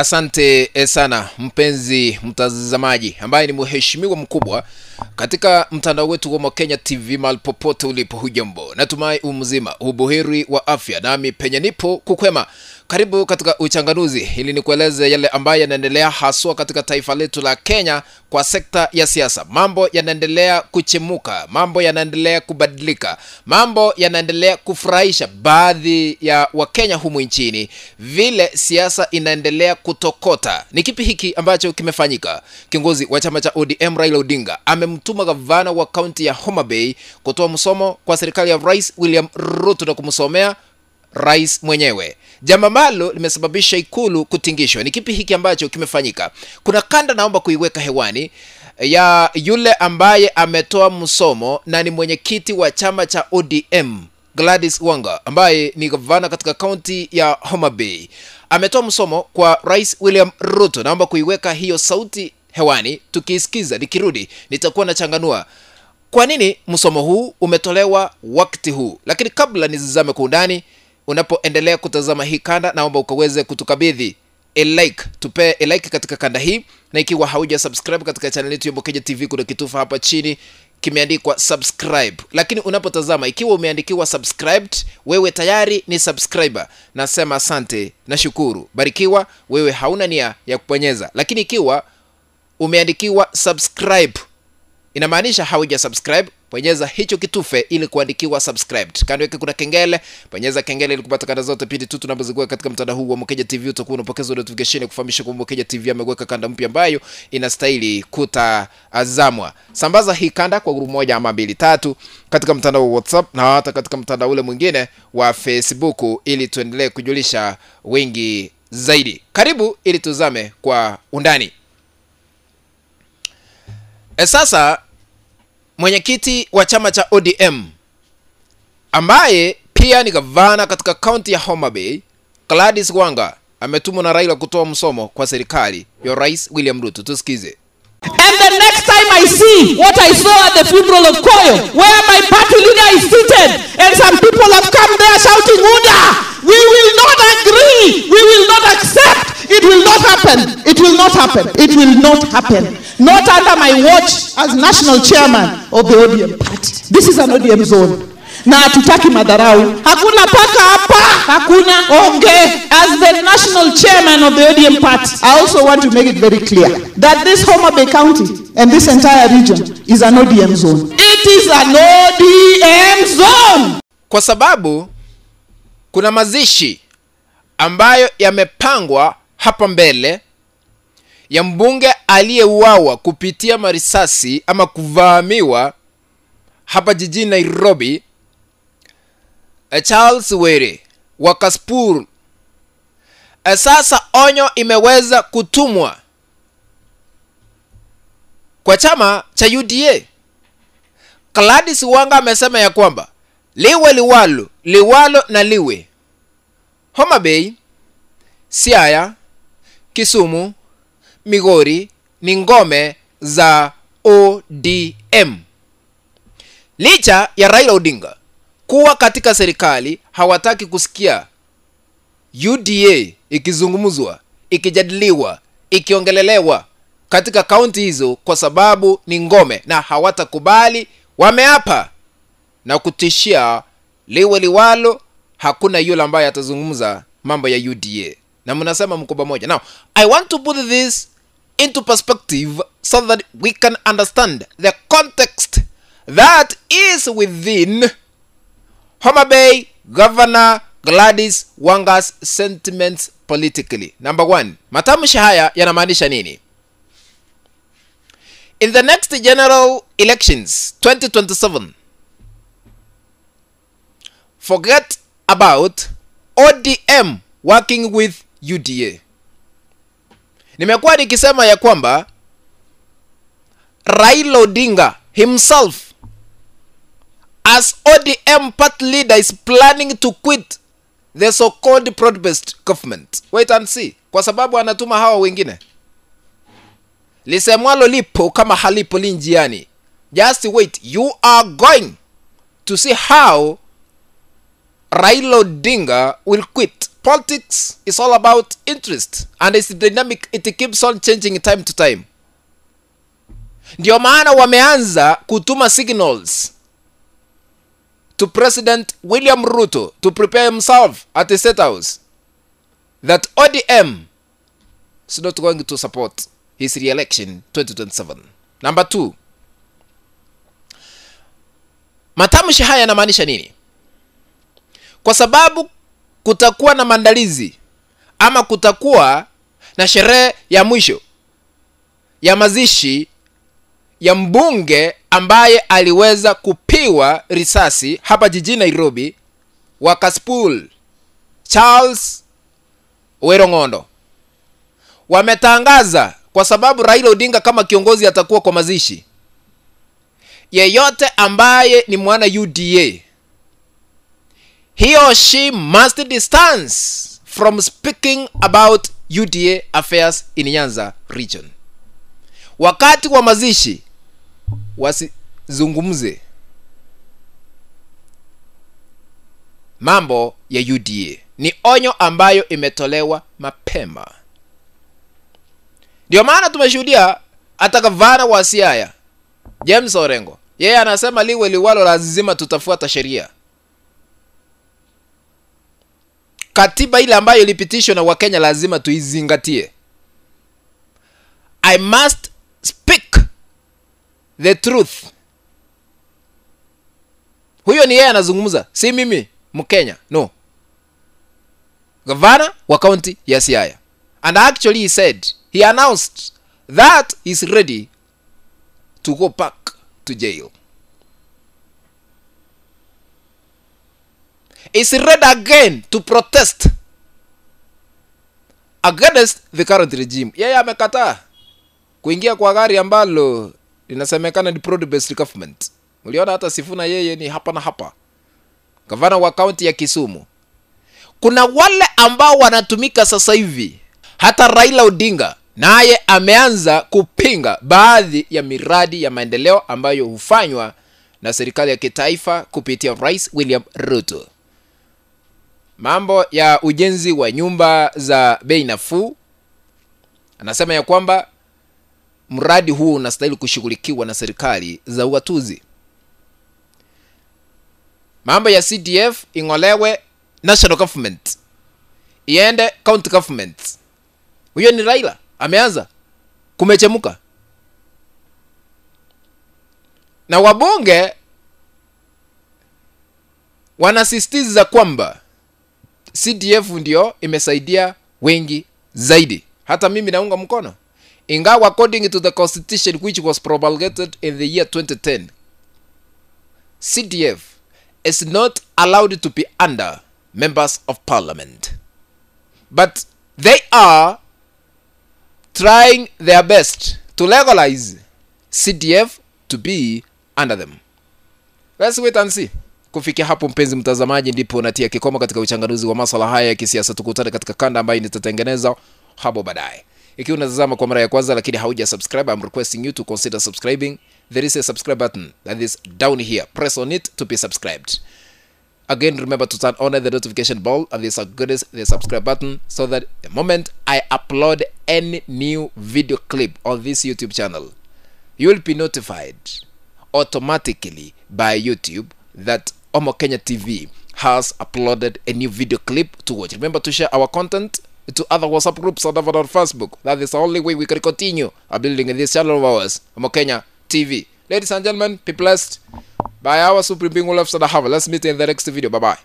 Asante sana mpenzi mtazamaji ambaye ni mheshimiwa mkubwa katika mtandao wetu wa Kenya TV mahali popote ulipo. Hujambo, natumai umzima, ubuheri wa afya, nami penye nipo kukwema. Karibu katika uchanganuzi ili nikueleze yale ambayo yanaendelea haswa katika taifa letu la Kenya kwa sekta ya siasa. Mambo yanaendelea kuchemuka, mambo yanaendelea kubadilika, mambo yanaendelea kufurahisha baadhi ya Wakenya humu nchini. Vile siasa inaendelea kutokota. Ni kipi hiki ambacho kimefanyika? Kiongozi wa chama cha ODM Raila Odinga amemtuma gavana wa kaunti ya Homa Bay kutoa msomo kwa serikali ya Rais William Ruto na kumsomea rais mwenyewe. Jambo ambalo limesababisha ikulu kutingishwa. Ni kipi hiki ambacho kimefanyika? Kuna kanda naomba kuiweka hewani ya yule ambaye ametoa msomo na ni mwenyekiti wa chama cha ODM Gladys Wanga ambaye ni gavana katika kaunti ya Homa Bay. Ametoa msomo kwa Rais William Ruto. Naomba kuiweka hiyo sauti hewani, tukisikiza nikirudi nitakuwa nachanganua kwa nini msomo huu umetolewa wakati huu. Lakini kabla nizizame kwa undani, unapoendelea kutazama hii kanda, naomba ukaweze kutukabidhi like, tupe like katika kanda hii, na ikiwa hauja subscribe katika channel yetu ya Kenya TV, kuna kitufe hapa chini kimeandikwa subscribe. Lakini unapotazama, ikiwa umeandikiwa subscribed, wewe tayari ni subscriber, nasema asante na shukuru, barikiwa. Wewe hauna nia ya kubonyeza, lakini ikiwa umeandikiwa subscribe, inamaanisha hauja subscribe. Bonyeza hicho kitufe ili kuandikiwa subscribed. Kando yake kuna kengele, bonyeza kengele ili kupata kanda zote pindi tu tunapozikuwa katika mtandao huu wa Kenya TV. Utakuwa unapokeza notification kufahamisha kwamba Kenya TV ameweka kanda mpya ambayo inastahili kutazamwa. Sambaza hii kanda kwa grupu moja ama mbili tatu katika mtandao wa WhatsApp na hata katika mtandao ule mwingine wa Facebook ili tuendelee kujulisha wengi zaidi. Karibu ili tuzame kwa undani. Sasa mwenyekiti wa chama cha ODM ambaye pia ni gavana katika kaunti ya Homa Bay, Gladys Wanga, ametumwa na Raila kutoa msomo kwa serikali ya Rais William Ruto. Tusikize. And the next time I see what I saw at the funeral of Koyo, where my party leader is seated and some people have come there shouting "Uda," we will not agree, we will not accept. It will not happen. It will not happen. It will not happen. Not under my watch as national chairman of the ODM party. This is an ODM zone. Na hatutaki madharau. Hakuna paka hapa. Hakuna onge. As the national chairman of the ODM party, I also want to make it very clear that this Homa Bay County and this entire region is an ODM zone. It is an ODM zone. Kwa sababu kuna mazishi ambayo yamepangwa hapa mbele ya mbunge aliyeuawa kupitia marisasi ama kuvamiwa hapa jijini Nairobi, Charles Were wa Kaspur. Sasa onyo imeweza kutumwa kwa chama cha UDA. Gladys Wanga amesema ya kwamba liwe liwalo na liwe, Homa Bay, Siaya, Kisumu, Migori ni ngome za ODM. Licha ya Raila Odinga kuwa katika serikali, hawataki kusikia UDA ikizungumzwa, ikijadiliwa, ikiongelelewa katika kaunti hizo kwa sababu ni ngome na hawatakubali. Wameapa na kutishia liwe liwalo, hakuna yule ambaye atazungumza mambo ya UDA. Na mnasema mko pamoja. Now, I want to put this into perspective so that we can understand the context that is within Homa Bay Governor Gladys Wanga's sentiments politically. Number one, matamshi haya yanamaanisha nini? In the next general elections 2027, forget about ODM working with UDA. Nimekuwa nikisema ya kwamba Raila Odinga himself as ODM party leader is planning to quit the so-called broad-based government. Wait and see. Kwa sababu anatuma hawa wengine. Lisemwalo lipo kama halipo linjiani. Just wait. You are going to see how Raila Odinga will quit. Politics is all about interest, and it's dynamic. It keeps on changing time to time. Ndio maana wameanza kutuma signals to President William Ruto to prepare himself at the State House that ODM is not going to support his re-election 2027. Number 2. Matamshi haya yanamaanisha nini? Kwa sababu kutakuwa na maandalizi ama kutakuwa na sherehe ya mwisho ya mazishi ya mbunge ambaye aliweza kupiwa risasi hapa jijini Nairobi wa Kasipul, Charles Werong'ondo. Wametangaza kwa sababu Raila Odinga kama kiongozi atakuwa kwa mazishi, yeyote ambaye ni mwana UDA, he or she must distance from speaking about UDA affairs in Nyanza region. Wakati wa mazishi wasizungumze mambo ya UDA. Ni onyo ambayo imetolewa mapema. Ndio maana tumeshuhudia hata gavana wa Siaya James Orengo, yeye anasema liwe liwalo lazima tutafuata sheria. Katiba ile ambayo ilipitishwa na Wakenya lazima tuizingatie. I must speak the truth. Huyo ni yeye anazungumza, si mimi Mkenya. No. Governor wa county ya Siaya. And actually he said, he announced that he's ready to go back to jail. Is ready again to protest against the current regime. Yeye amekataa kuingia kwa gari ambalo linasemekana ni broad-based government. Mliona hata Sifuna yeye ni hapa na hapa. Gavana wa county ya Kisumu. Kuna wale ambao wanatumika sasa hivi. Hata Raila Odinga naye ameanza kupinga baadhi ya miradi ya maendeleo ambayo hufanywa na serikali ya kitaifa kupitia Rais William Ruto. Mambo ya ujenzi wa nyumba za bei nafuu, anasema ya kwamba mradi huu unastahili kushughulikiwa na serikali za ugatuzi. Mambo ya CDF ingolewe national government, iende county government. Huyo ni Raila ameanza kumechemuka. Na wabunge wanasisitiza kwamba CDF ndio imesaidia wengi zaidi. Hata mimi naunga mkono. Ingawa according to the constitution which was promulgated in the year 2010, CDF is not allowed to be under members of parliament. But they are trying their best to legalize CDF to be under them. Let's wait and see. Kufikia hapo mpenzi mtazamaji ndipo natia kikomo katika uchanganuzi wa masuala haya ya kisiasa. Tukutane katika kanda ambayo nitatengeneza hapo baadaye. Ikiwa unatazama kwa mara ya kwanza lakini hauja subscribe, I'm requesting you to consider subscribing. There is a subscribe button that is down here. Press on it to be subscribed. Again, remember to turn on the notification bell and the subscribe button so that the moment I upload any new video clip on this YouTube channel, you will be notified automatically by YouTube that Omo Kenya TV has uploaded a new video clip to watch. Remember to share our content to other WhatsApp groups and over on Facebook. That is the only way we can continue building this channel of ours, Omo Kenya TV. Ladies and gentlemen, be blessed by our supreme being who loves and have. Let's meet in the next video. Bye-bye.